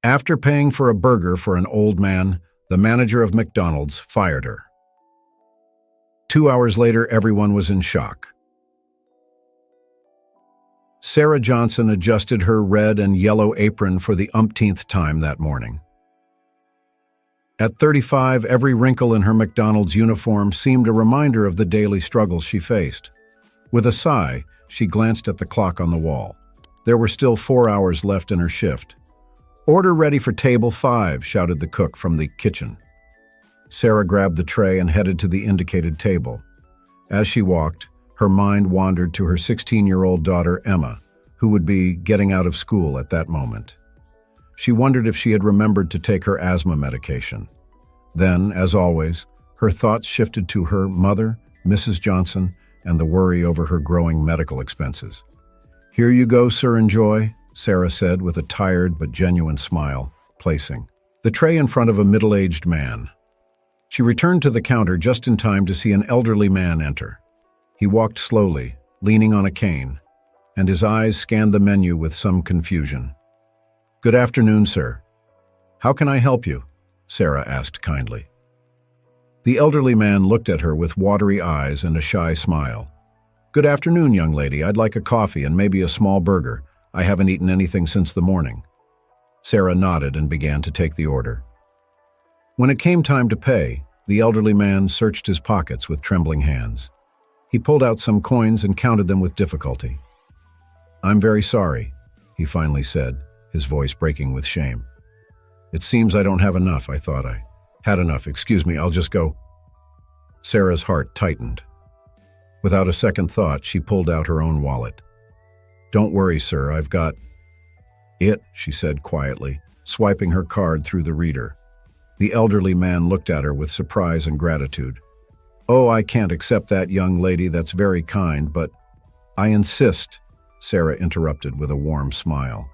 After paying for a burger for an old man, the manager of McDonald's fired her. 2 hours later, everyone was in shock. Sarah Johnson adjusted her red and yellow apron for the umpteenth time that morning. At 35, every wrinkle in her McDonald's uniform seemed a reminder of the daily struggles she faced. With a sigh, she glanced at the clock on the wall. There were still 4 hours left in her shift. "Order ready for table 5, shouted the cook from the kitchen. Sarah grabbed the tray and headed to the indicated table. As she walked, her mind wandered to her 16-year-old daughter, Emma, who would be getting out of school at that moment. She wondered if she had remembered to take her asthma medication. Then, as always, her thoughts shifted to her mother, Mrs. Johnson, and the worry over her growing medical expenses. "Here you go, sir, enjoy," Sarah said with a tired but genuine smile, placing the tray in front of a middle-aged man. She returned to the counter just in time to see an elderly man enter. He walked slowly, leaning on a cane, and his eyes scanned the menu with some confusion. "Good afternoon, sir. How can I help you?" Sarah asked kindly. The elderly man looked at her with watery eyes and a shy smile. "Good afternoon, young lady. I'd like a coffee and maybe a small burger. I haven't eaten anything since the morning." Sarah nodded and began to take the order. When it came time to pay, the elderly man searched his pockets with trembling hands. He pulled out some coins and counted them with difficulty. "I'm very sorry," he finally said, his voice breaking with shame. "It seems I don't have enough. I thought I had enough. Excuse me, I'll just go." Sarah's heart tightened. Without a second thought, she pulled out her own wallet. "Don't worry, sir, I've got it," she said quietly, swiping her card through the reader. The elderly man looked at her with surprise and gratitude. "Oh, I can't accept that, young lady. That's very kind, but—" "I insist," Sarah interrupted with a warm smile.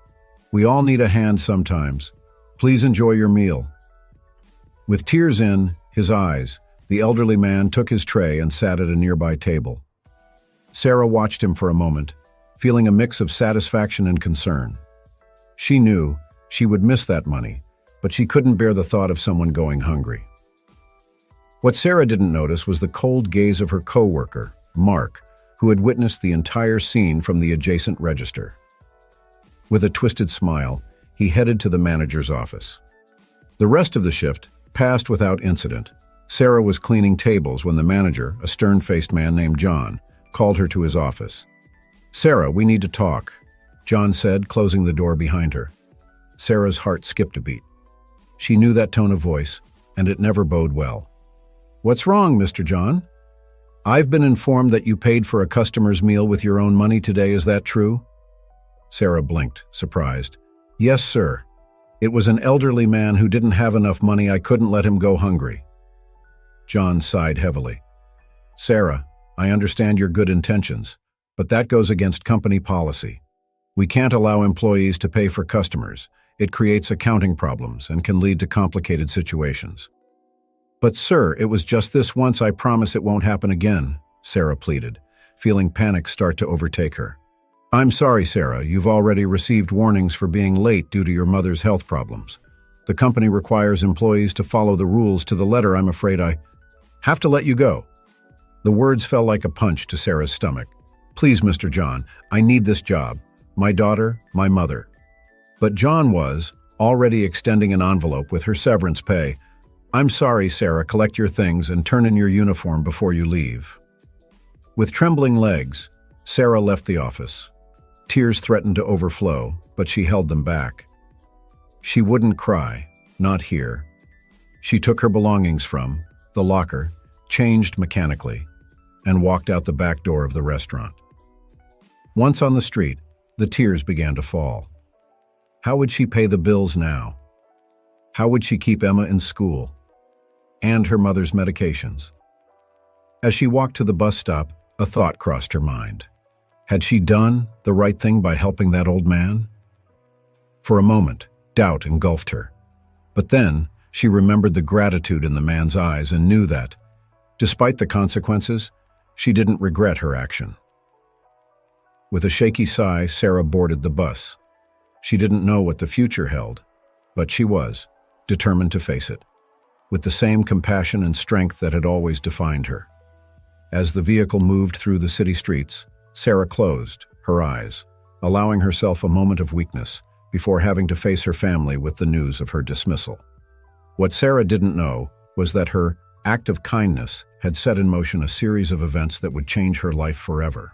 "We all need a hand sometimes. Please enjoy your meal." With tears in his eyes, the elderly man took his tray and sat at a nearby table. Sarah watched him for a moment, feeling a mix of satisfaction and concern. She knew she would miss that money, but she couldn't bear the thought of someone going hungry. What Sarah didn't notice was the cold gaze of her co-worker, Mark, who had witnessed the entire scene from the adjacent register. With a twisted smile, he headed to the manager's office. The rest of the shift passed without incident. Sarah was cleaning tables when the manager, a stern-faced man named John, called her to his office. "Sarah, we need to talk," John said, closing the door behind her. Sarah's heart skipped a beat. She knew that tone of voice, and it never bode well. "What's wrong, Mr. John?" "I've been informed that you paid for a customer's meal with your own money today. Is that true?" Sarah blinked, surprised. "Yes, sir. It was an elderly man who didn't have enough money. I couldn't let him go hungry." John sighed heavily. "Sarah, I understand your good intentions, but that goes against company policy. We can't allow employees to pay for customers. It creates accounting problems and can lead to complicated situations." "But sir, it was just this once. I promise it won't happen again," Sarah pleaded, feeling panic start to overtake her. "I'm sorry, Sarah. You've already received warnings for being late due to your mother's health problems. The company requires employees to follow the rules to the letter. I'm afraid I have to let you go." The words fell like a punch to Sarah's stomach. "Please, Mr. John, I need this job. My daughter, my mother." But John was already extending an envelope with her severance pay. "I'm sorry, Sarah. Collect your things and turn in your uniform before you leave." With trembling legs, Sarah left the office. Tears threatened to overflow, but she held them back. She wouldn't cry, not here. She took her belongings from the locker, changed mechanically, and walked out the back door of the restaurant. Once on the street, the tears began to fall. How would she pay the bills now? How would she keep Emma in school? And her mother's medications? As she walked to the bus stop, a thought crossed her mind. Had she done the right thing by helping that old man? For a moment, doubt engulfed her. But then, she remembered the gratitude in the man's eyes and knew that, despite the consequences, she didn't regret her action. With a shaky sigh, Sarah boarded the bus. She didn't know what the future held, But she was, determined to face it, with the same compassion and strength that had always defined her. As the vehicle moved through the city streets, Sarah closed her eyes, allowing herself a moment of weakness before having to face her family with the news of her dismissal. What Sarah didn't know was that her act of kindness had set in motion a series of events that would change her life forever.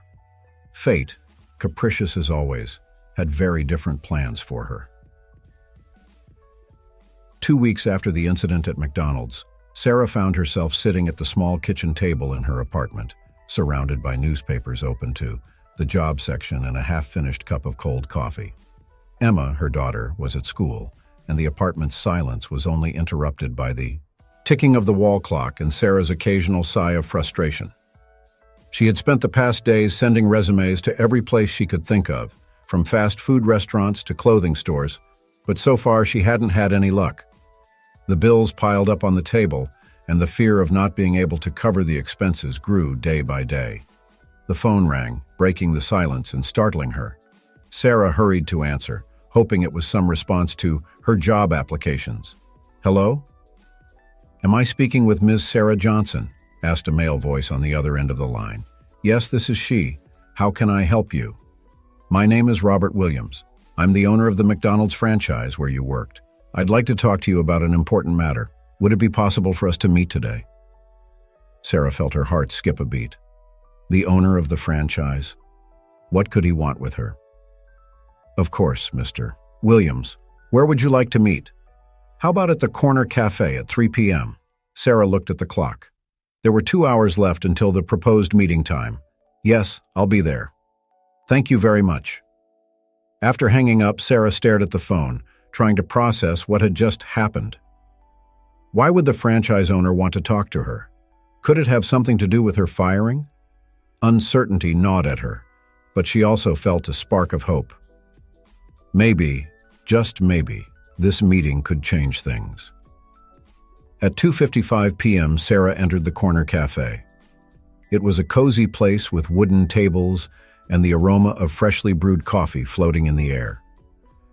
Fate, capricious as always, had very different plans for her. 2 weeks after the incident at McDonald's, Sarah found herself sitting at the small kitchen table in her apartment, surrounded by newspapers open to the job section and a half-finished cup of cold coffee. Emma, her daughter, was at school, and the apartment's silence was only interrupted by the ticking of the wall clock and Sarah's occasional sigh of frustration. She had spent the past days sending resumes to every place she could think of, from fast food restaurants to clothing stores, but so far she hadn't had any luck. The bills piled up on the table, and the fear of not being able to cover the expenses grew day by day. The phone rang, breaking the silence and startling her. Sarah hurried to answer, hoping it was some response to her job applications. "Hello? Am I speaking with Ms. Sarah Johnson?" asked a male voice on the other end of the line. "Yes, this is she. How can I help you?" "My name is Robert Williams. I'm the owner of the McDonald's franchise where you worked. I'd like to talk to you about an important matter. Would it be possible for us to meet today?" Sarah felt her heart skip a beat. The owner of the franchise? What could he want with her? "Of course, Mr. Williams. Where would you like to meet?" "How about at the Corner Cafe at 3 p.m.? Sarah looked at the clock. There were 2 hours left until the proposed meeting time. "Yes, I'll be there." "Thank you very much." After hanging up, Sarah stared at the phone, trying to process what had just happened. Why would the franchise owner want to talk to her? Could it have something to do with her firing? Uncertainty gnawed at her, but she also felt a spark of hope. Maybe, just maybe, this meeting could change things. At 2:55 p.m., Sarah entered the Corner Cafe. It was a cozy place with wooden tables and the aroma of freshly brewed coffee floating in the air.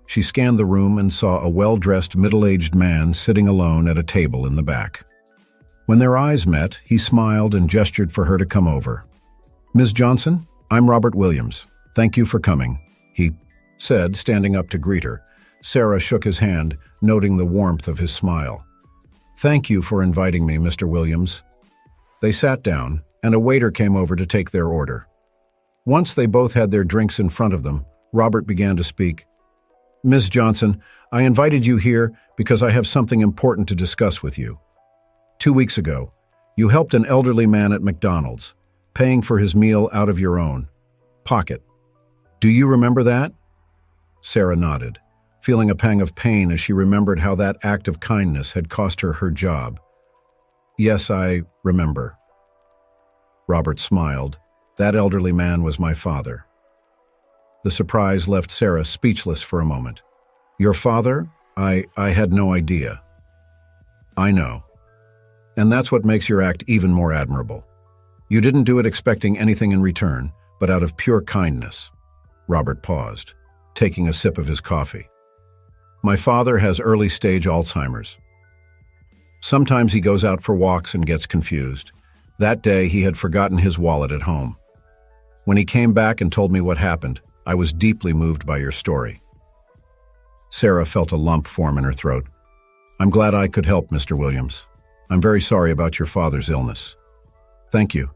She scanned the room and saw a well-dressed middle-aged man sitting alone at a table in the back. When their eyes met, he smiled and gestured for her to come over. "Ms. Johnson, I'm Robert Williams. Thank you for coming," he said, standing up to greet her. Sarah shook his hand, noting the warmth of his smile. "Thank you for inviting me, Mr. Williams." They sat down, and a waiter came over to take their order. Once they both had their drinks in front of them, Robert began to speak. "Ms. Johnson, I invited you here because I have something important to discuss with you. 2 weeks ago, you helped an elderly man at McDonald's, paying for his meal out of your own pocket. Do you remember that?" Sarah nodded, feeling a pang of pain as she remembered how that act of kindness had cost her her job. "Yes, I remember." Robert smiled. "That elderly man was my father." The surprise left Sarah speechless for a moment. "Your father? I had no idea." "I know. And that's what makes your act even more admirable. You didn't do it expecting anything in return, but out of pure kindness." Robert paused, taking a sip of his coffee. "My father has early-stage Alzheimer's. Sometimes he goes out for walks and gets confused. That day, he had forgotten his wallet at home. When he came back and told me what happened, I was deeply moved by your story." Sarah felt a lump form in her throat. "I'm glad I could help, Mr. Williams. I'm very sorry about your father's illness." "Thank you.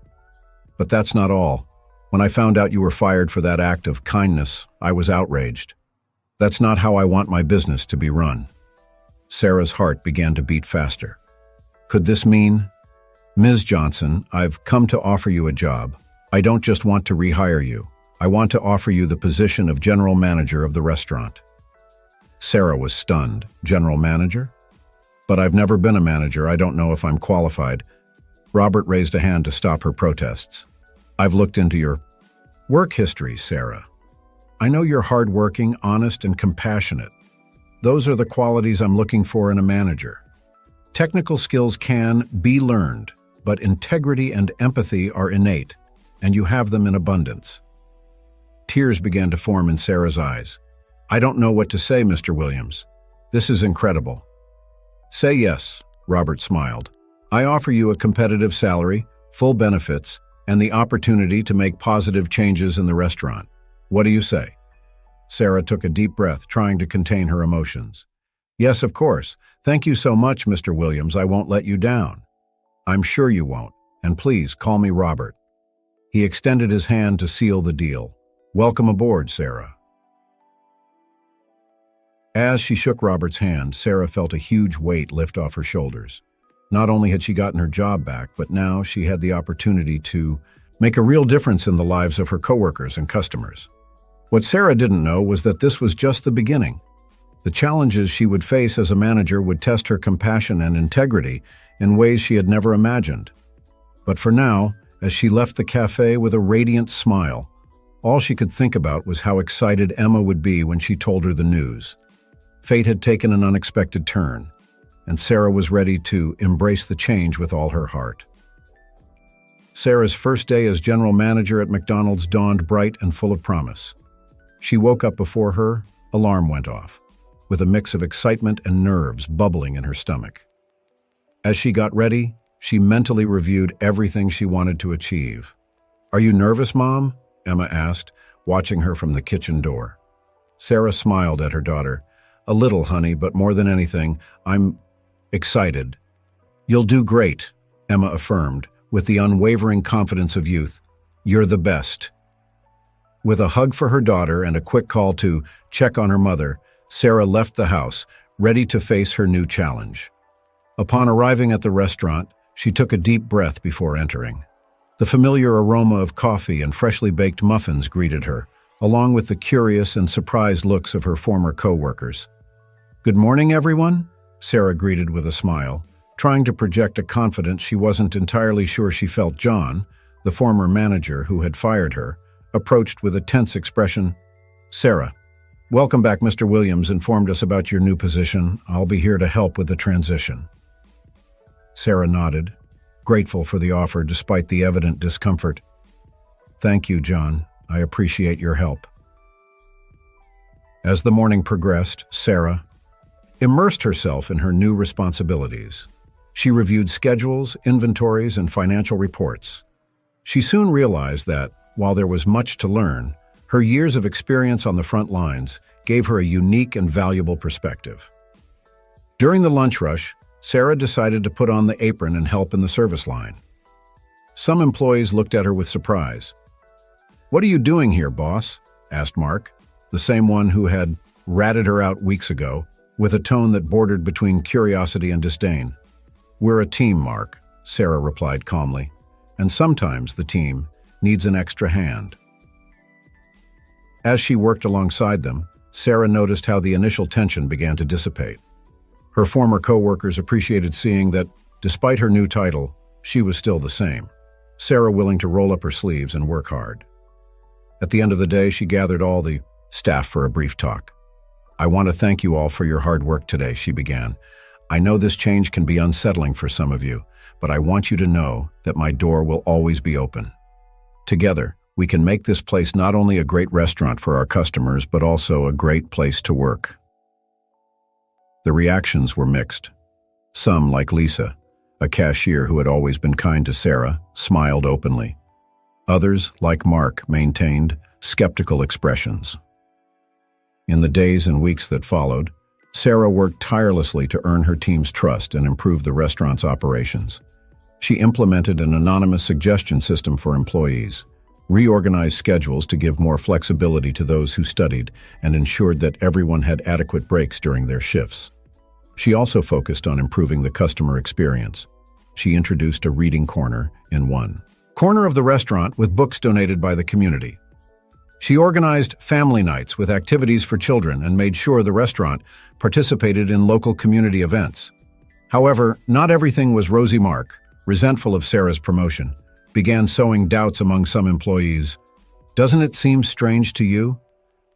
But that's not all. When I found out you were fired for that act of kindness, I was outraged. That's not how I want my business to be run." Sarah's heart began to beat faster. Could this mean, "Ms. Johnson, I've come to offer you a job. I don't just want to rehire you. I want to offer you the position of general manager of the restaurant." Sarah was stunned. "General manager? But I've never been a manager. I don't know if I'm qualified." Robert raised a hand to stop her protests. "I've looked into your work history, Sarah. I know you're hardworking, honest, and compassionate. Those are the qualities I'm looking for in a manager. Technical skills can be learned, but integrity and empathy are innate, and you have them in abundance." Tears began to form in Sarah's eyes. "I don't know what to say, Mr. Williams. This is incredible. Say yes, Robert smiled. I offer you a competitive salary, full benefits, and the opportunity to make positive changes in the restaurant. What do you say? Sarah took a deep breath, trying to contain her emotions. Yes, of course. Thank you so much, Mr. Williams. I won't let you down. I'm sure you won't. And please, call me Robert. He extended his hand to seal the deal. Welcome aboard, Sarah. As she shook Robert's hand, Sarah felt a huge weight lift off her shoulders. Not only had she gotten her job back, but now she had the opportunity to make a real difference in the lives of her coworkers and customers. What Sarah didn't know was that this was just the beginning. The challenges she would face as a manager would test her compassion and integrity in ways she had never imagined. But for now, as she left the cafe with a radiant smile, all she could think about was how excited Emma would be when she told her the news. Fate had taken an unexpected turn, and Sarah was ready to embrace the change with all her heart. Sarah's first day as general manager at McDonald's dawned bright and full of promise. She woke up before her alarm went off, with a mix of excitement and nerves bubbling in her stomach. As she got ready, she mentally reviewed everything she wanted to achieve. Are you nervous, Mom? Emma asked, watching her from the kitchen door. Sarah smiled at her daughter. A little, honey, but more than anything, I'm excited. You'll do great, Emma affirmed, with the unwavering confidence of youth. You're the best. With a hug for her daughter and a quick call to check on her mother, Sarah left the house, ready to face her new challenge. Upon arriving at the restaurant, she took a deep breath before entering. The familiar aroma of coffee and freshly baked muffins greeted her, along with the curious and surprised looks of her former co-workers. Good morning, everyone, Sarah greeted with a smile, trying to project a confidence she wasn't entirely sure she felt. John, the former manager who had fired her, approached with a tense expression. Sarah, welcome back. Mr. Williams informed us about your new position. I'll be here to help with the transition. Sarah nodded, grateful for the offer despite the evident discomfort. Thank you, John. I appreciate your help. As the morning progressed, Sarah immersed herself in her new responsibilities. She reviewed schedules, inventories, and financial reports. She soon realized that, while there was much to learn, her years of experience on the front lines gave her a unique and valuable perspective. During the lunch rush, Sarah decided to put on the apron and help in the service line. Some employees looked at her with surprise. What are you doing here, boss? Asked Mark, the same one who had ratted her out weeks ago, with a tone that bordered between curiosity and disdain. We're a team, Mark, Sarah replied calmly, and sometimes the team needs an extra hand. As she worked alongside them, Sarah noticed how the initial tension began to dissipate. Her former co-workers appreciated seeing that, despite her new title, she was still the same, Sarah willing to roll up her sleeves and work hard. At the end of the day, she gathered all the staff for a brief talk. I want to thank you all for your hard work today, she began. I know this change can be unsettling for some of you, but I want you to know that my door will always be open. Together, we can make this place not only a great restaurant for our customers, but also a great place to work. The reactions were mixed. Some, like Lisa, a cashier who had always been kind to Sarah, smiled openly. Others, like Mark, maintained skeptical expressions. In the days and weeks that followed, Sarah worked tirelessly to earn her team's trust and improve the restaurant's operations. She implemented an anonymous suggestion system for employees, reorganized schedules to give more flexibility to those who studied, and ensured that everyone had adequate breaks during their shifts. She also focused on improving the customer experience. She introduced a reading corner in one corner of the restaurant with books donated by the community. She organized family nights with activities for children and made sure the restaurant participated in local community events. However, not everything was rosy. Mark, resentful of Sarah's promotion, began sowing doubts among some employees. Doesn't it seem strange to you?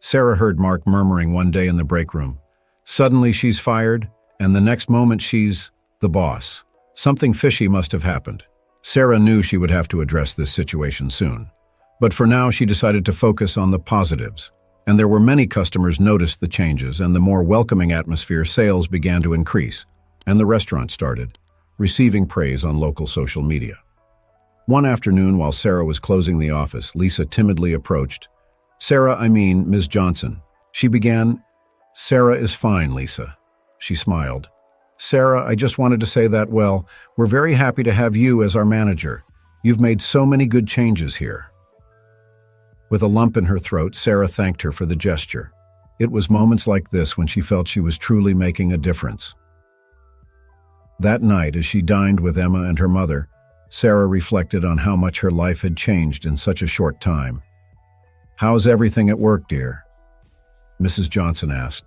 Sarah heard Mark murmuring one day in the break room. Suddenly she's fired, and the next moment she's the boss. Something fishy must have happened. Sarah knew she would have to address this situation soon. But for now, she decided to focus on the positives. And there were many customers noticed the changes, and the more welcoming atmosphere, sales began to increase, and the restaurant started, receiving praise on local social media. One afternoon, while Sarah was closing the office, Lisa timidly approached. Ms. Johnson. She began. Sarah is fine, Lisa. She smiled. Sarah, I just wanted to say that, well, we're very happy to have you as our manager. You've made so many good changes here. With a lump in her throat, Sarah thanked her for the gesture. It was moments like this when she felt she was truly making a difference. That night, as she dined with Emma and her mother, Sarah reflected on how much her life had changed in such a short time. How's everything at work, dear? Mrs. Johnson asked.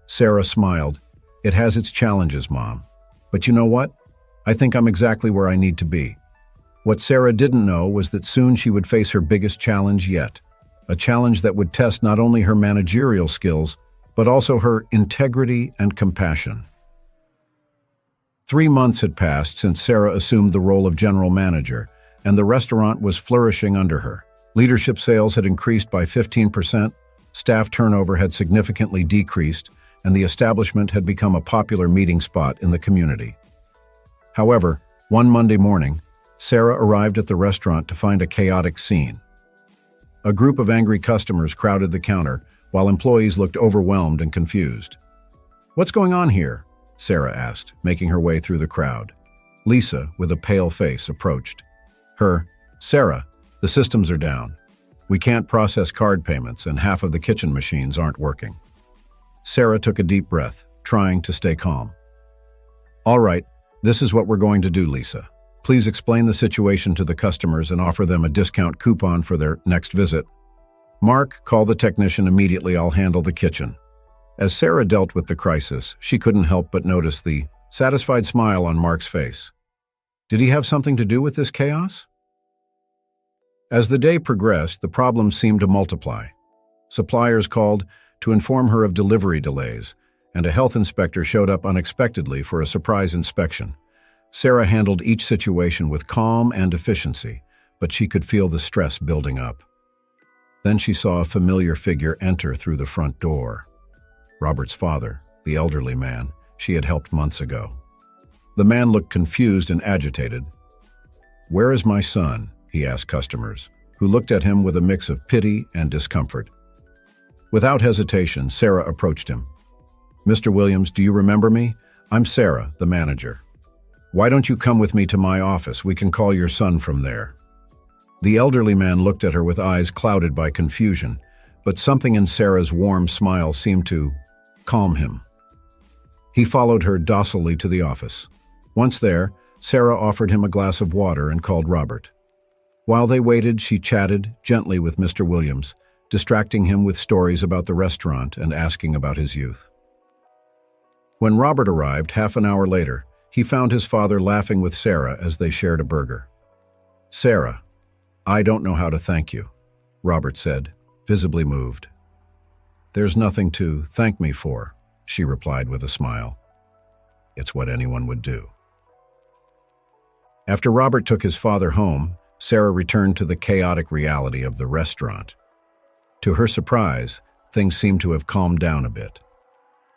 Sarah smiled. It has its challenges, Mom. But you know what? I think I'm exactly where I need to be. What Sarah didn't know was that soon she would face her biggest challenge yet, a challenge that would test not only her managerial skills, but also her integrity and compassion. 3 months had passed since Sarah assumed the role of general manager, and the restaurant was flourishing under her. Leadership sales had increased by 15%, staff turnover had significantly decreased, and the establishment had become a popular meeting spot in the community. However, one Monday morning, Sarah arrived at the restaurant to find a chaotic scene. A group of angry customers crowded the counter, while employees looked overwhelmed and confused. What's going on here? Sarah asked, making her way through the crowd. Lisa, with a pale face, approached. Sarah, the systems are down. We can't process card payments, and half of the kitchen machines aren't working. Sarah took a deep breath, trying to stay calm. All right, this is what we're going to do, Lisa. Please explain the situation to the customers and offer them a discount coupon for their next visit. Mark, call the technician immediately. I'll handle the kitchen. As Sarah dealt with the crisis, she couldn't help but notice the satisfied smile on Mark's face. Did he have something to do with this chaos? As the day progressed, the problems seemed to multiply. Suppliers called to inform her of delivery delays, and a health inspector showed up unexpectedly for a surprise inspection. Sarah handled each situation with calm and efficiency, but she could feel the stress building up. Then she saw a familiar figure enter through the front door. Robert's father, the elderly man she had helped months ago. The man looked confused and agitated. Where is my son? He asked customers, who looked at him with a mix of pity and discomfort. Without hesitation, Sarah approached him. Mr. Williams, do you remember me? I'm Sarah, the manager. Why don't you come with me to my office? We can call your son from there. The elderly man looked at her with eyes clouded by confusion, but something in Sarah's warm smile seemed to calm him. He followed her docilely to the office. Once there, Sarah offered him a glass of water and called Robert. While they waited, she chatted gently with Mr. Williams, distracting him with stories about the restaurant and asking about his youth. When Robert arrived half an hour later, he found his father laughing with Sarah as they shared a burger. Sarah, I don't know how to thank you, Robert said, visibly moved. There's nothing to thank me for, she replied with a smile. It's what anyone would do. After Robert took his father home, Sarah returned to the chaotic reality of the restaurant. To her surprise, things seemed to have calmed down a bit.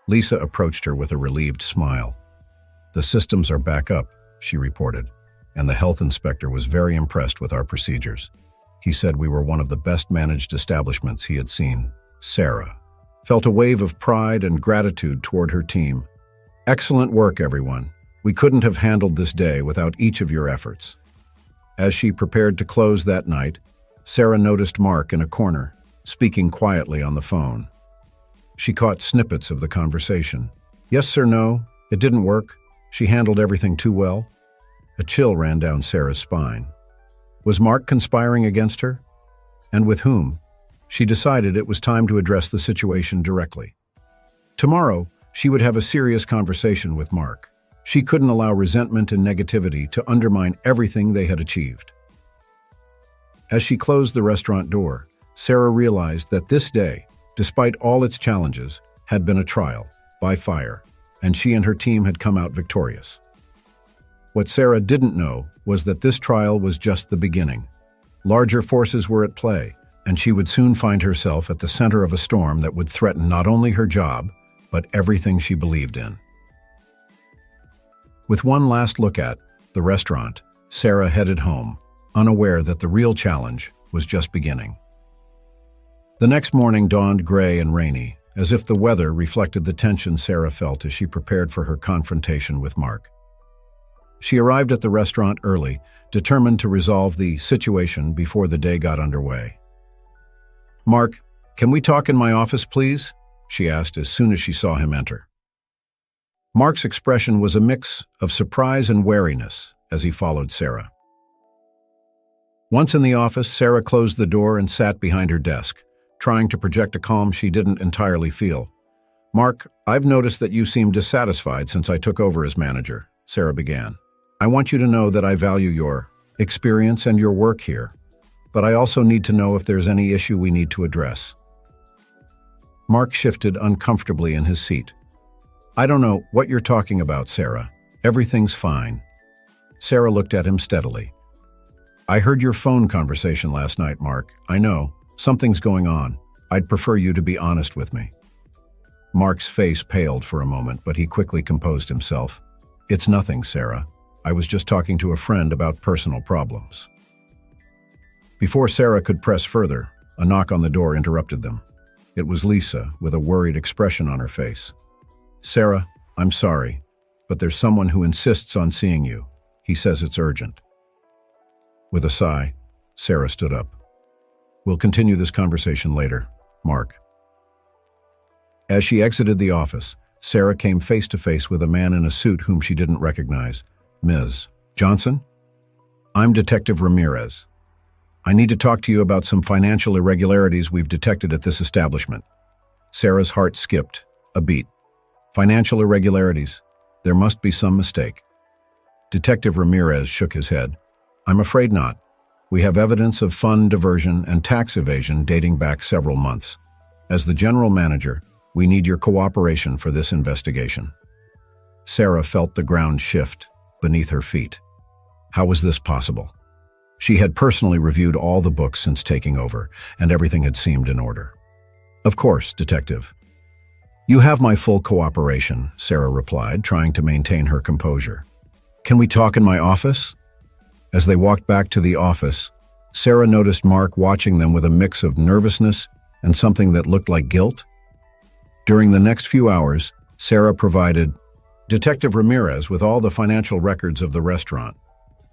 Lisa approached her with a relieved smile. The systems are back up, she reported, and the health inspector was very impressed with our procedures. He said we were one of the best managed establishments he had seen. Sarah felt a wave of pride and gratitude toward her team. Excellent work, everyone. We couldn't have handled this day without each of your efforts. As she prepared to close that night, Sarah noticed Mark in a corner, speaking quietly on the phone. She caught snippets of the conversation. Yes, sir, no, it didn't work. She handled everything too well. A chill ran down Sarah's spine. Was Mark conspiring against her? And with whom? She decided it was time to address the situation directly. Tomorrow, she would have a serious conversation with Mark. She couldn't allow resentment and negativity to undermine everything they had achieved. As she closed the restaurant door, Sarah realized that this day, despite all its challenges, had been a trial by fire, and she and her team had come out victorious. What Sarah didn't know was that this trial was just the beginning. Larger forces were at play, and she would soon find herself at the center of a storm that would threaten not only her job, but everything she believed in. With one last look at the restaurant, Sarah headed home, unaware that the real challenge was just beginning. The next morning dawned gray and rainy, as if the weather reflected the tension Sarah felt as she prepared for her confrontation with Mark. She arrived at the restaurant early, determined to resolve the situation before the day got underway. "Mark, can we talk in my office, please?" she asked as soon as she saw him enter. Mark's expression was a mix of surprise and wariness as he followed Sarah. Once in the office, Sarah closed the door and sat behind her desk, trying to project a calm she didn't entirely feel. "Mark, I've noticed that you seem dissatisfied since I took over as manager," Sarah began. "I want you to know that I value your experience and your work here, but I also need to know if there's any issue we need to address." Mark shifted uncomfortably in his seat. "I don't know what you're talking about, Sarah. Everything's fine." Sarah looked at him steadily. "I heard your phone conversation last night, Mark. I know. Something's going on. I'd prefer you to be honest with me." Mark's face paled for a moment, but he quickly composed himself. "It's nothing, Sarah. I was just talking to a friend about personal problems." Before Sarah could press further, a knock on the door interrupted them. It was Lisa, with a worried expression on her face. "Sarah, I'm sorry, but there's someone who insists on seeing you. He says it's urgent." With a sigh, Sarah stood up. "We'll continue this conversation later, Mark." As she exited the office, Sarah came face to face with a man in a suit whom she didn't recognize. "Ms. Johnson? I'm Detective Ramirez. I need to talk to you about some financial irregularities we've detected at this establishment." Sarah's heart skipped a beat. "Financial irregularities? There must be some mistake." Detective Ramirez shook his head. "I'm afraid not. We have evidence of fund diversion and tax evasion dating back several months. As the general manager, we need your cooperation for this investigation." Sarah felt the ground shift beneath her feet. How was this possible? She had personally reviewed all the books since taking over, and everything had seemed in order. "Of course, Detective. You have my full cooperation," Sarah replied, trying to maintain her composure. "Can we talk in my office?" As they walked back to the office, Sarah noticed Mark watching them with a mix of nervousness and something that looked like guilt. During the next few hours, Sarah provided Detective Ramirez with all the financial records of the restaurant.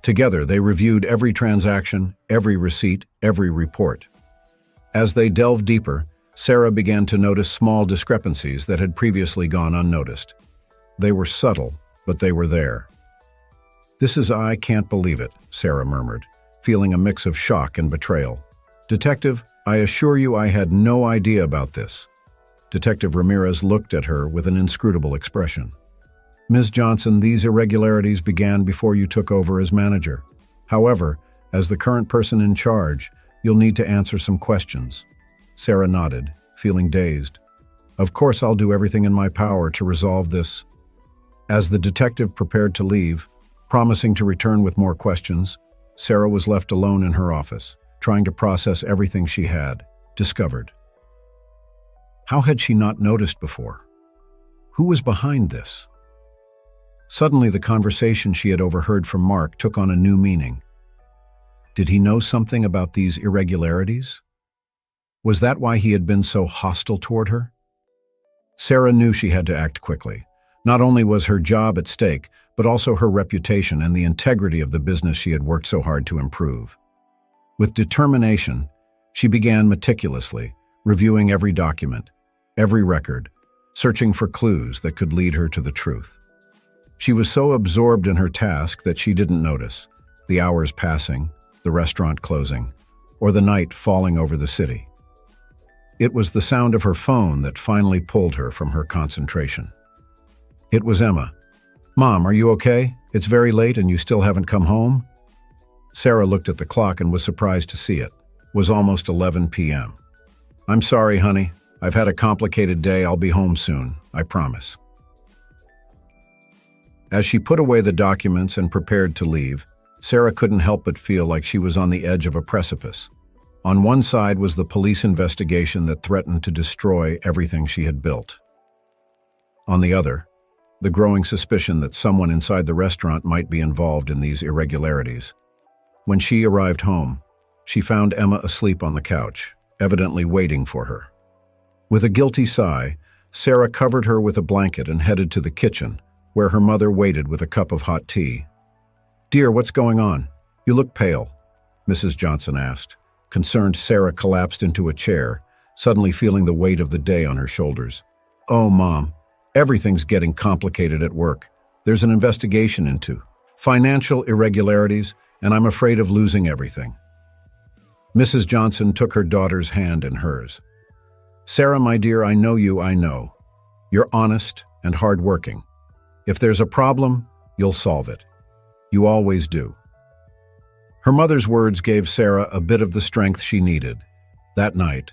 Together, they reviewed every transaction, every receipt, every report. As they delved deeper, Sarah began to notice small discrepancies that had previously gone unnoticed. They were subtle, but they were there. I can't believe it," Sarah murmured, feeling a mix of shock and betrayal. "Detective, I assure you I had no idea about this." Detective Ramirez looked at her with an inscrutable expression. "Ms. Johnson, these irregularities began before you took over as manager. However, as the current person in charge, you'll need to answer some questions." Sarah nodded, feeling dazed. "Of course, I'll do everything in my power to resolve this." As the detective prepared to leave, promising to return with more questions, Sarah was left alone in her office, trying to process everything she had discovered. How had she not noticed before? Who was behind this? Suddenly, the conversation she had overheard from Mark took on a new meaning. Did he know something about these irregularities? Was that why he had been so hostile toward her? Sarah knew she had to act quickly. Not only was her job at stake, but also her reputation and the integrity of the business she had worked so hard to improve. With determination, she began meticulously, reviewing every document, every record, searching for clues that could lead her to the truth. She was so absorbed in her task that she didn't notice the hours passing, the restaurant closing, or the night falling over the city. It was the sound of her phone that finally pulled her from her concentration. It was Emma. "Mom, are you okay? It's very late and you still haven't come home?" Sarah looked at the clock and was surprised to see it. It was almost 11 p.m. "I'm sorry, honey. I've had a complicated day. I'll be home soon. I promise." As she put away the documents and prepared to leave, Sarah couldn't help but feel like she was on the edge of a precipice. On one side was the police investigation that threatened to destroy everything she had built. On the other, the growing suspicion that someone inside the restaurant might be involved in these irregularities. When she arrived home, she found Emma asleep on the couch, evidently waiting for her. With a guilty sigh, Sarah covered her with a blanket and headed to the kitchen, where her mother waited with a cup of hot tea. "Dear, what's going on? You look pale," Mrs. Johnson asked. Concerned, Sarah collapsed into a chair, suddenly feeling the weight of the day on her shoulders. "Oh, Mom, everything's getting complicated at work. There's an investigation into financial irregularities, and I'm afraid of losing everything." Mrs. Johnson took her daughter's hand in hers. "Sarah, my dear, I know you, I know. You're honest and hardworking. If there's a problem, you'll solve it. You always do." Her mother's words gave Sarah a bit of the strength she needed. That night,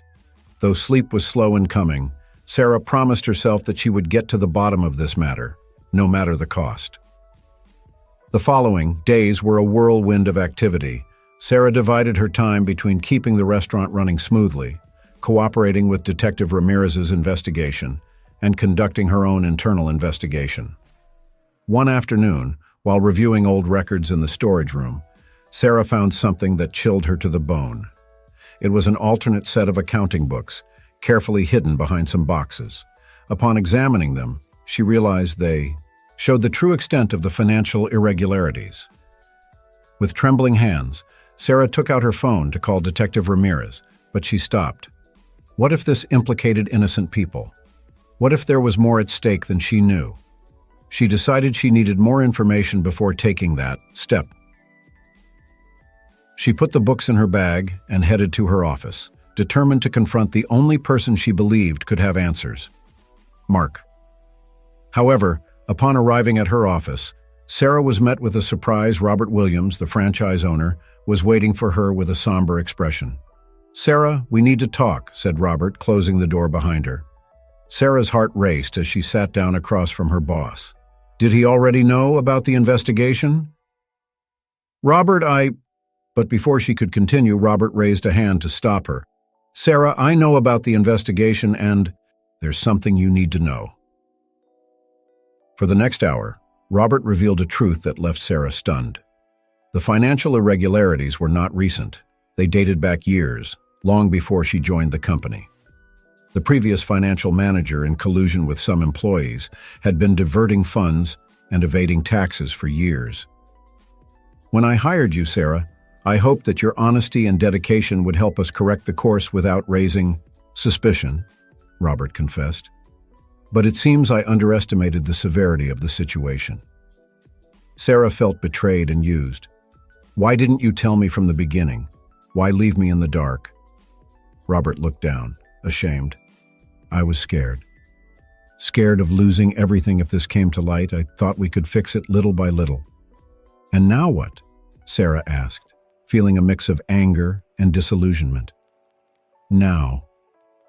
though sleep was slow in coming, Sarah promised herself that she would get to the bottom of this matter, no matter the cost. The following days were a whirlwind of activity. Sarah divided her time between keeping the restaurant running smoothly, cooperating with Detective Ramirez's investigation, and conducting her own internal investigation. One afternoon, while reviewing old records in the storage room, Sarah found something that chilled her to the bone. It was an alternate set of accounting books, carefully hidden behind some boxes. Upon examining them, she realized they showed the true extent of the financial irregularities. With trembling hands, Sarah took out her phone to call Detective Ramirez, but she stopped. What if this implicated innocent people? What if there was more at stake than she knew? She decided she needed more information before taking that step. She put the books in her bag and headed to her office, determined to confront the only person she believed could have answers: Mark. However, upon arriving at her office, Sarah was met with a surprise. Robert Williams, the franchise owner, was waiting for her with a somber expression. "Sarah, we need to talk," said Robert, closing the door behind her. Sarah's heart raced as she sat down across from her boss. Did he already know about the investigation? "Robert, But before she could continue, Robert raised a hand to stop her. "Sarah, I know about the investigation and there's something you need to know." For the next hour, Robert revealed a truth that left Sarah stunned. The financial irregularities were not recent. They dated back years, long before she joined the company. The previous financial manager, in collusion with some employees, had been diverting funds and evading taxes for years. "When I hired you, Sarah, I hoped that your honesty and dedication would help us correct the course without raising suspicion," Robert confessed. "But it seems I underestimated the severity of the situation." Sarah felt betrayed and used. "Why didn't you tell me from the beginning? Why leave me in the dark?" Robert looked down, ashamed. "I was scared. Scared of losing everything if this came to light. I thought we could fix it little by little." "And now what?" Sarah asked, feeling a mix of anger and disillusionment. "Now,"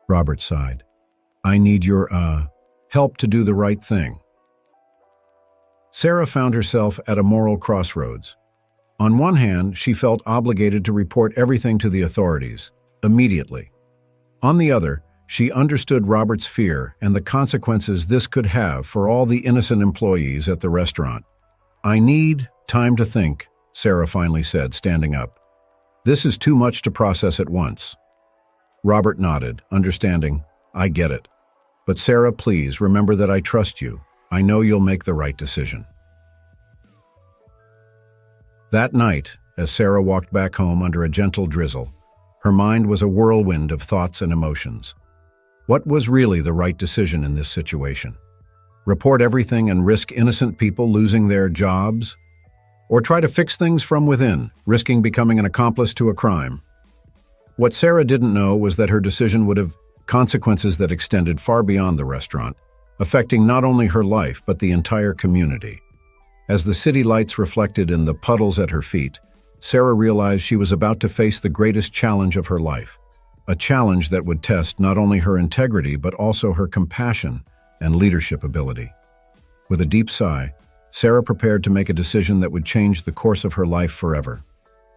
Robert sighed, "I need your, help to do the right thing." Sarah found herself at a moral crossroads. On one hand, she felt obligated to report everything to the authorities, immediately. On the other, she understood Robert's fear and the consequences this could have for all the innocent employees at the restaurant. "I need time to think," Sarah finally said, standing up. "This is too much to process at once." Robert nodded, understanding. "I get it. But Sarah, please remember that I trust you. I know you'll make the right decision." That night, as Sarah walked back home under a gentle drizzle, her mind was a whirlwind of thoughts and emotions. What was really the right decision in this situation? Report everything and risk innocent people losing their jobs? Or try to fix things from within, risking becoming an accomplice to a crime? What Sarah didn't know was that her decision would have consequences that extended far beyond the restaurant, affecting not only her life but the entire community. As the city lights reflected in the puddles at her feet, Sarah realized she was about to face the greatest challenge of her life, a challenge that would test not only her integrity but also her compassion and leadership ability. With a deep sigh, Sarah prepared to make a decision that would change the course of her life forever.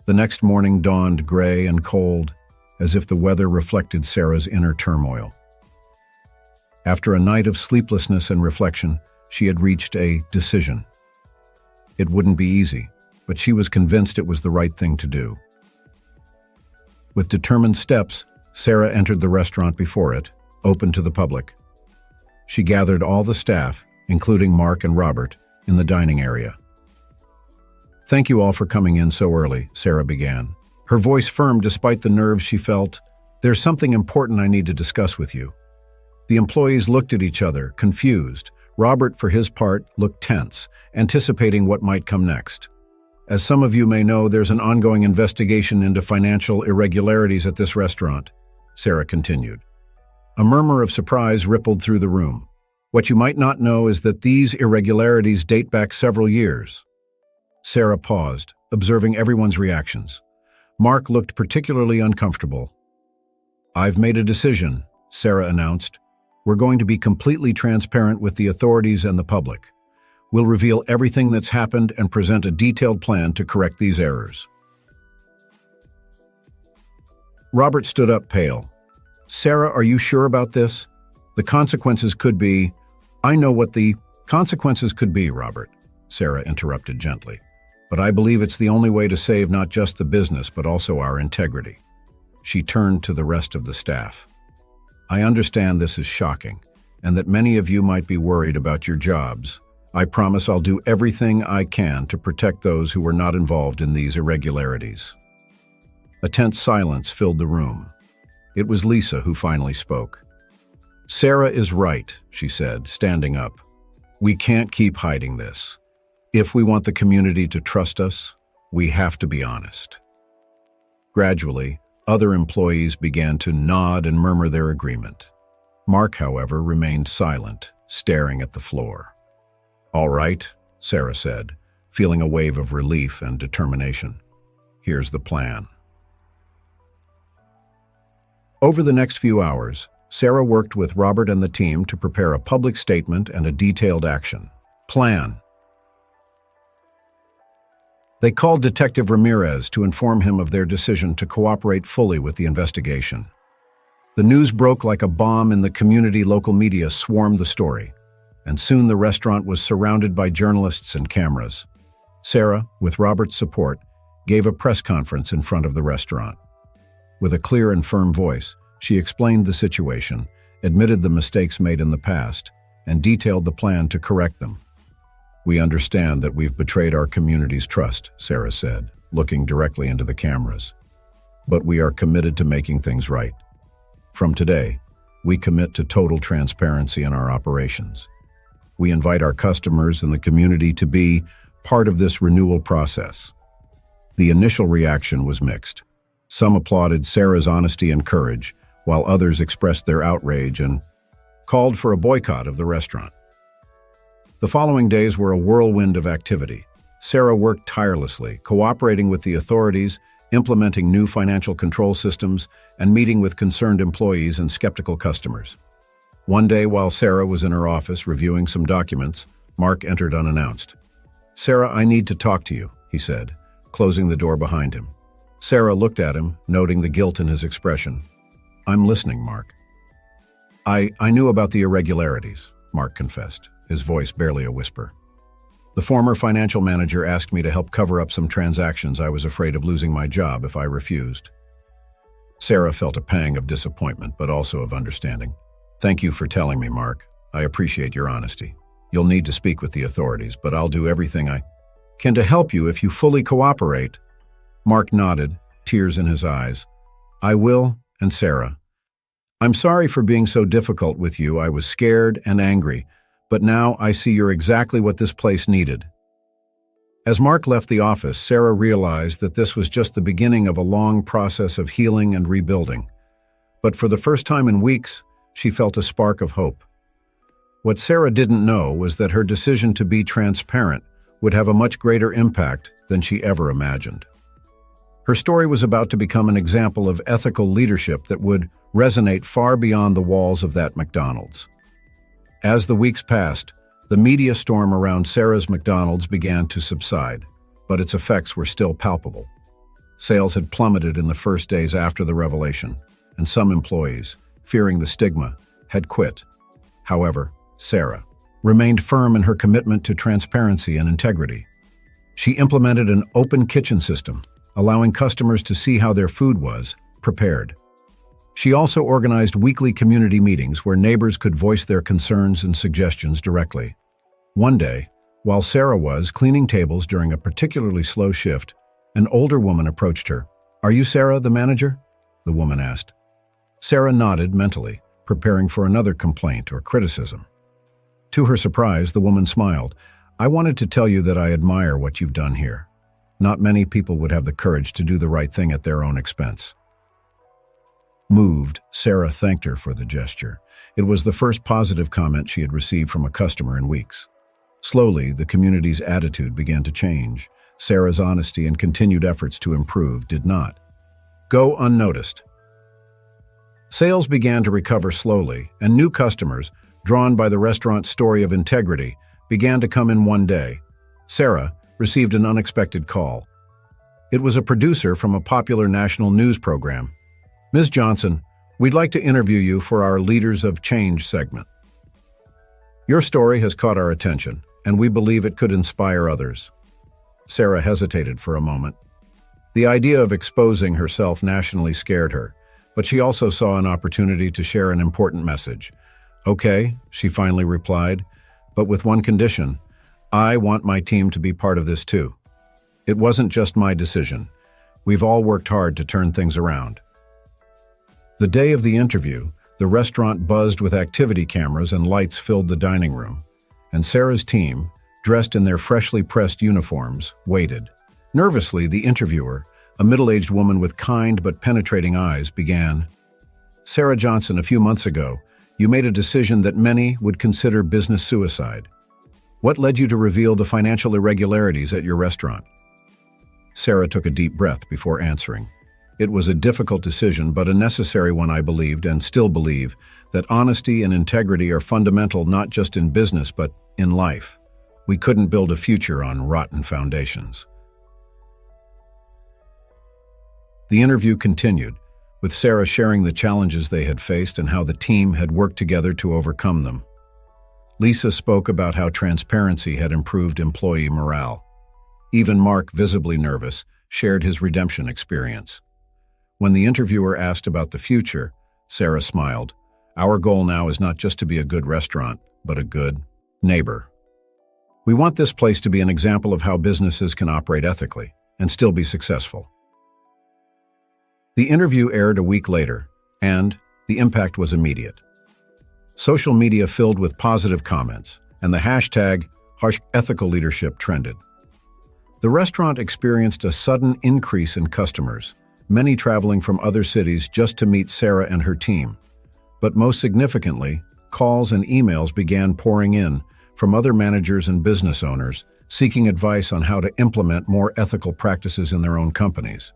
The next morning dawned gray and cold, as if the weather reflected Sarah's inner turmoil. After a night of sleeplessness and reflection, she had reached a decision. It wouldn't be easy, but she was convinced it was the right thing to do. With determined steps, Sarah entered the restaurant before it, open to the public. She gathered all the staff, including Mark and Robert, in the dining area. "Thank you all for coming in so early," Sarah began, her voice firm despite the nerves she felt. "There's something important I need to discuss with you." The employees looked at each other, confused. Robert, for his part, looked tense, anticipating what might come next. "As some of you may know, there's an ongoing investigation into financial irregularities at this restaurant," Sarah continued. A murmur of surprise rippled through the room. "What you might not know is that these irregularities date back several years." Sarah paused, observing everyone's reactions. Mark looked particularly uncomfortable. "I've made a decision," Sarah announced. "We're going to be completely transparent with the authorities and the public. We'll reveal everything that's happened and present a detailed plan to correct these errors." Robert stood up pale. "Sarah, are you sure about this? The consequences could be—" "I know what the consequences could be, Robert," Sarah interrupted gently. "But I believe it's the only way to save not just the business, but also our integrity." She turned to the rest of the staff. "I understand this is shocking, and that many of you might be worried about your jobs. I promise I'll do everything I can to protect those who were not involved in these irregularities." A tense silence filled the room. It was Lisa who finally spoke. "Sarah is right," she said, standing up. "We can't keep hiding this. If we want the community to trust us, we have to be honest." Gradually, other employees began to nod and murmur their agreement. Mark, however, remained silent, staring at the floor. "All right," Sarah said, feeling a wave of relief and determination. "Here's the plan." Over the next few hours, Sarah worked with Robert and the team to prepare a public statement and a detailed action plan. They called Detective Ramirez to inform him of their decision to cooperate fully with the investigation. The news broke like a bomb in the community. Local media swarmed the story, and soon the restaurant was surrounded by journalists and cameras. Sarah, with Robert's support, gave a press conference in front of the restaurant. With a clear and firm voice, she explained the situation, admitted the mistakes made in the past, and detailed the plan to correct them. "We understand that we've betrayed our community's trust," Sarah said, looking directly into the cameras. "But we are committed to making things right. From today, we commit to total transparency in our operations. We invite our customers and the community to be part of this renewal process." The initial reaction was mixed. Some applauded Sarah's honesty and courage, while others expressed their outrage and called for a boycott of the restaurant. The following days were a whirlwind of activity. Sarah worked tirelessly, cooperating with the authorities, implementing new financial control systems, and meeting with concerned employees and skeptical customers. One day, while Sarah was in her office reviewing some documents, Mark entered unannounced. "Sarah, I need to talk to you," he said, closing the door behind him. Sarah looked at him, noting the guilt in his expression. "I'm listening, Mark." I knew about the irregularities," Mark confessed, his voice barely a whisper. "The former financial manager asked me to help cover up some transactions. I was afraid of losing my job if I refused." Sarah felt a pang of disappointment, but also of understanding. "Thank you for telling me, Mark. I appreciate your honesty. You'll need to speak with the authorities, but I'll do everything I can to help you if you fully cooperate." Mark nodded, tears in his eyes. "I will, and Sarah. I'm sorry for being so difficult with you. I was scared and angry, but now I see you're exactly what this place needed." As Mark left the office, Sarah realized that this was just the beginning of a long process of healing and rebuilding. But for the first time in weeks, she felt a spark of hope. What Sarah didn't know was that her decision to be transparent would have a much greater impact than she ever imagined. Her story was about to become an example of ethical leadership that would resonate far beyond the walls of that McDonald's. As the weeks passed, the media storm around Sarah's McDonald's began to subside, but its effects were still palpable. Sales had plummeted in the first days after the revelation, and some employees, fearing the stigma, had quit. However, Sarah remained firm in her commitment to transparency and integrity. She implemented an open kitchen system, allowing customers to see how their food was prepared. She also organized weekly community meetings where neighbors could voice their concerns and suggestions directly. One day, while Sarah was cleaning tables during a particularly slow shift, an older woman approached her. "Are you Sarah, the manager?" the woman asked. Sarah nodded mentally, preparing for another complaint or criticism. To her surprise, the woman smiled. "I wanted to tell you that I admire what you've done here. Not many people would have the courage to do the right thing at their own expense." Moved, Sarah thanked her for the gesture. It was the first positive comment she had received from a customer in weeks. Slowly, the community's attitude began to change. Sarah's honesty and continued efforts to improve did not go unnoticed. Sales began to recover slowly, and new customers, drawn by the restaurant's story of integrity, began to come in one day. Sarah received an unexpected call. It was a producer from a popular national news program. "Ms. Johnson, we'd like to interview you for our Leaders of Change segment. Your story has caught our attention, and we believe it could inspire others." Sarah hesitated for a moment. The idea of exposing herself nationally scared her, but she also saw an opportunity to share an important message. "Okay," she finally replied, "but with one condition. I want my team to be part of this too. It wasn't just my decision. We've all worked hard to turn things around." The day of the interview, the restaurant buzzed with activity cameras and lights filled the dining room, and Sarah's team, dressed in their freshly pressed uniforms, waited. Nervously, the interviewer, a middle-aged woman with kind but penetrating eyes, began. "Sarah Johnson, a few months ago, you made a decision that many would consider business suicide. What led you to reveal the financial irregularities at your restaurant?" Sarah took a deep breath before answering. "It was a difficult decision, but a necessary one. I believed, and still believe, that honesty and integrity are fundamental not just in business but in life. We couldn't build a future on rotten foundations." The interview continued, with Sarah sharing the challenges they had faced and how the team had worked together to overcome them. Lisa spoke about how transparency had improved employee morale. Even Mark, visibly nervous, shared his redemption experience. When the interviewer asked about the future, Sarah smiled. "Our goal now is not just to be a good restaurant, but a good neighbor. We want this place to be an example of how businesses can operate ethically and still be successful." The interview aired a week later, and the impact was immediate. Social media filled with positive comments, and the hashtag #EthicalLeadership trended. The restaurant experienced a sudden increase in customers, many traveling from other cities just to meet Sarah and her team. But most significantly, calls and emails began pouring in from other managers and business owners, seeking advice on how to implement more ethical practices in their own companies.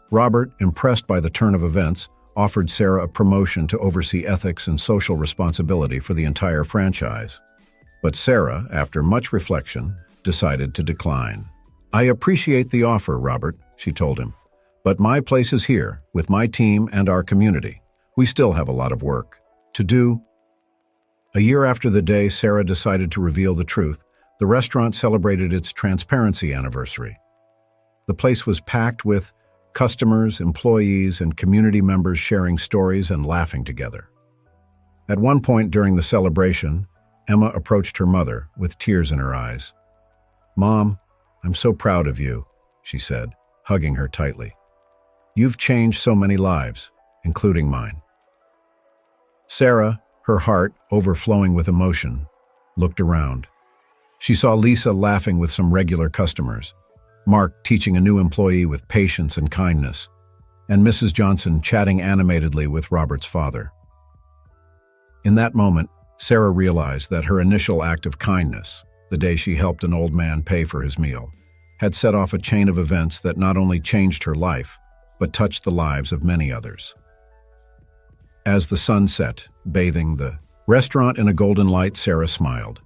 Robert, impressed by the turn of events, offered Sarah a promotion to oversee ethics and social responsibility for the entire franchise. But Sarah, after much reflection, decided to decline. "I appreciate the offer, Robert," she told him, "but my place is here, with my team and our community. We still have a lot of work to do." A year after the day Sarah decided to reveal the truth, the restaurant celebrated its transparency anniversary. The place was packed with customers, employees, and community members sharing stories and laughing together. At one point during the celebration, Emma approached her mother with tears in her eyes. "Mom, I'm so proud of you," she said, hugging her tightly. "You've changed so many lives, including mine." Sarah, her heart overflowing with emotion, looked around. She saw Lisa laughing with some regular customers, Mark teaching a new employee with patience and kindness, and Mrs. Johnson chatting animatedly with Robert's father. In that moment, Sarah realized that her initial act of kindness, the day she helped an old man pay for his meal, had set off a chain of events that not only changed her life, but touched the lives of many others. As the sun set, bathing the restaurant in a golden light, Sarah smiled.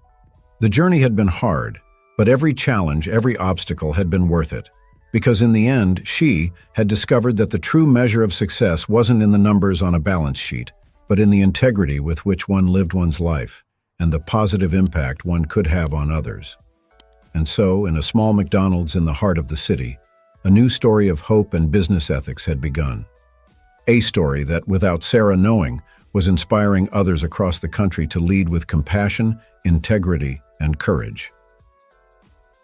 The journey had been hard, but every challenge, every obstacle had been worth it. because in the end, she had discovered that the true measure of success wasn't in the numbers on a balance sheet, but in the integrity with which one lived one's life and the positive impact one could have on others. And so, in a small McDonald's in the heart of the city, a new story of hope and business ethics had begun. A story that, without Sarah knowing, was inspiring others across the country to lead with compassion, integrity, and courage.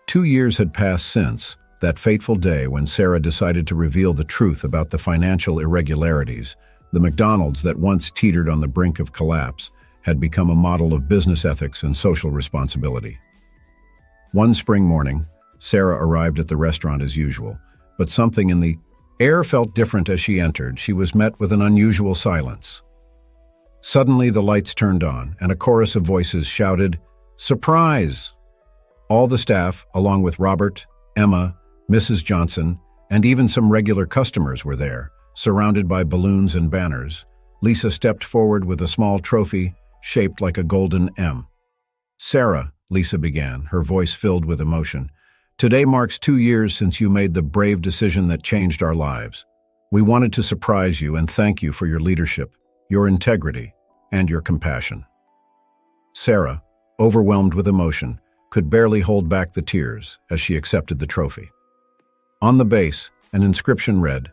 2 years had passed since that fateful day when Sarah decided to reveal the truth about the financial irregularities. The McDonald's that once teetered on the brink of collapse had become a model of business ethics and social responsibility. One spring morning, Sarah arrived at the restaurant as usual, but something in the air felt different as she entered. She was met with an unusual silence. Suddenly, the lights turned on, and a chorus of voices shouted, "Surprise!" All the staff, along with Robert, Emma, Mrs. Johnson, and even some regular customers were there, surrounded by balloons and banners. Lisa stepped forward with a small trophy shaped like a golden M. "Sarah," Lisa began, her voice filled with emotion, "today marks 2 years since you made the brave decision that changed our lives. We wanted to surprise you and thank you for your leadership, your integrity, and your compassion." Sarah, overwhelmed with emotion, could barely hold back the tears as she accepted the trophy. On the base, an inscription read,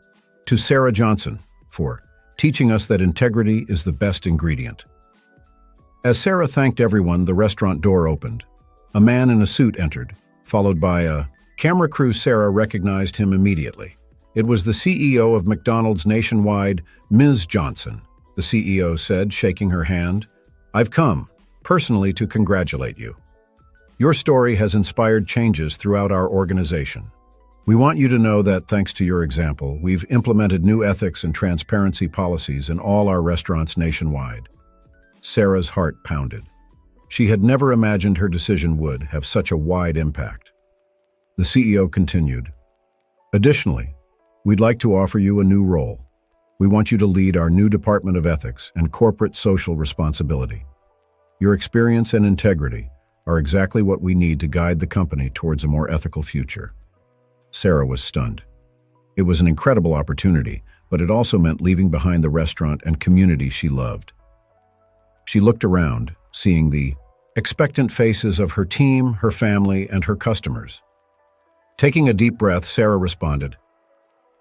"To Sarah Johnson, for teaching us that integrity is the best ingredient." As Sarah thanked everyone, the restaurant door opened. A man in a suit entered, followed by a camera crew. Sarah recognized him immediately. It was the CEO of McDonald's nationwide, Ms. Johnson, the CEO said, shaking her hand. "I've come, personally, to congratulate you. Your story has inspired changes throughout our organization. We want you to know that, thanks to your example, we've implemented new ethics and transparency policies in all our restaurants nationwide." Sarah's heart pounded. She had never imagined her decision would have such a wide impact. The CEO continued, "Additionally, we'd like to offer you a new role. We want you to lead our new Department of Ethics and Corporate Social Responsibility. Your experience and integrity are exactly what we need to guide the company towards a more ethical future." Sarah was stunned. It was an incredible opportunity, but it also meant leaving behind the restaurant and community she loved. She looked around, seeing the expectant faces of her team, her family, and her customers. Taking a deep breath, Sarah responded,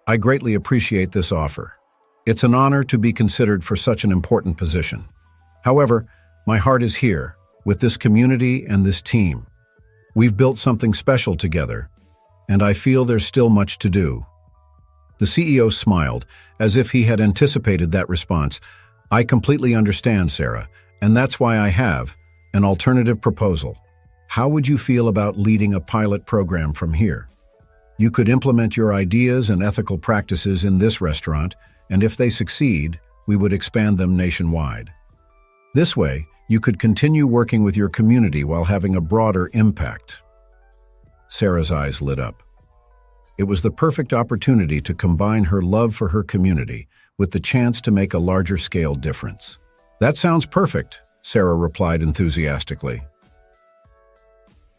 "I greatly appreciate this offer. It's an honor to be considered for such an important position. However, my heart is here, with this community and this team. We've built something special together, and I feel there's still much to do." The CEO smiled, as if he had anticipated that response. "I completely understand, Sarah, and that's why I have an alternative proposal. How would you feel about leading a pilot program from here? You could implement your ideas and ethical practices in this restaurant, and if they succeed, we would expand them nationwide. This way, you could continue working with your community while having a broader impact." Sarah's eyes lit up. It was the perfect opportunity to combine her love for her community with the chance to make a larger-scale difference. "That sounds perfect," Sarah replied enthusiastically.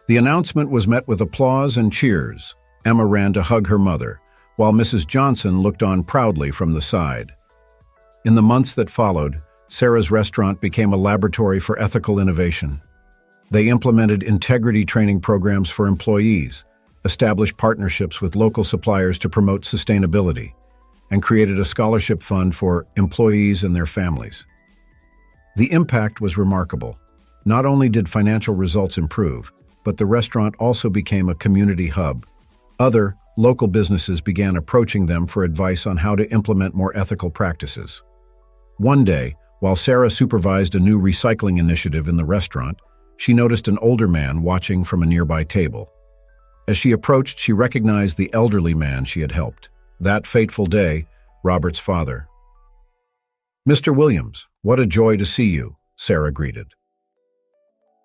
The announcement was met with applause and cheers. Emma ran to hug her mother, while Mrs. Johnson looked on proudly from the side. In the months that followed, Sarah's restaurant became a laboratory for ethical innovation. They implemented integrity training programs for employees, established partnerships with local suppliers to promote sustainability, and created a scholarship fund for employees and their families. The impact was remarkable. Not only did financial results improve, but the restaurant also became a community hub. Other, local businesses began approaching them for advice on how to implement more ethical practices. One day, while Sarah supervised a new recycling initiative in the restaurant, she noticed an older man watching from a nearby table. As she approached, she recognized the elderly man she had helped. That fateful day, Robert's father. "Mr. Williams, what a joy to see you," Sarah greeted.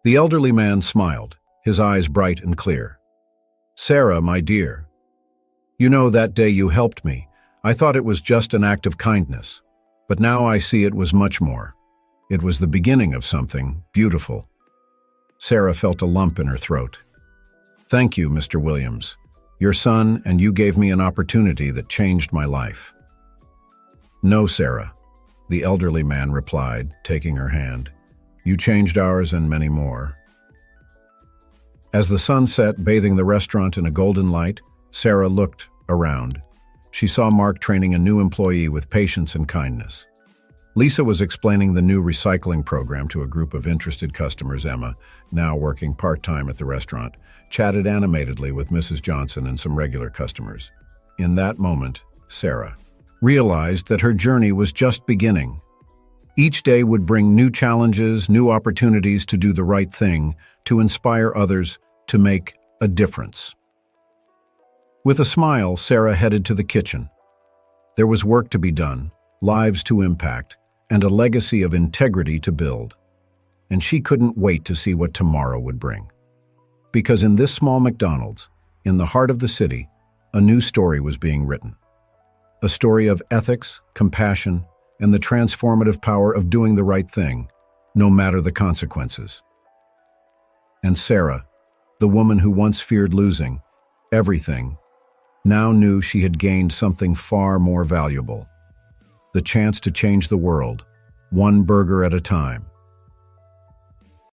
The elderly man smiled, his eyes bright and clear. "Sarah, my dear, you know that day you helped me. I thought it was just an act of kindness, but now I see it was much more. It was the beginning of something beautiful." Sarah felt a lump in her throat. "Thank you, Mr. Williams. Your son and you gave me an opportunity that changed my life." "No, Sarah," the elderly man replied, taking her hand. "You changed ours and many more." As the sun set, bathing the restaurant in a golden light, Sarah looked around. She saw Mark training a new employee with patience and kindness. Lisa was explaining the new recycling program to a group of interested customers. Emma, now working part-time at the restaurant, chatted animatedly with Mrs. Johnson and some regular customers. In that moment, Sarah realized that her journey was just beginning. Each day would bring new challenges, new opportunities to do the right thing, to inspire others, to make a difference. With a smile, Sarah headed to the kitchen. There was work to be done, lives to impact, and a legacy of integrity to build. And she couldn't wait to see what tomorrow would bring. Because in this small McDonald's, in the heart of the city, a new story was being written. A story of ethics, compassion, and the transformative power of doing the right thing, no matter the consequences. And Sarah, the woman who once feared losing everything, now knew she had gained something far more valuable: the chance to change the world, one burger at a time.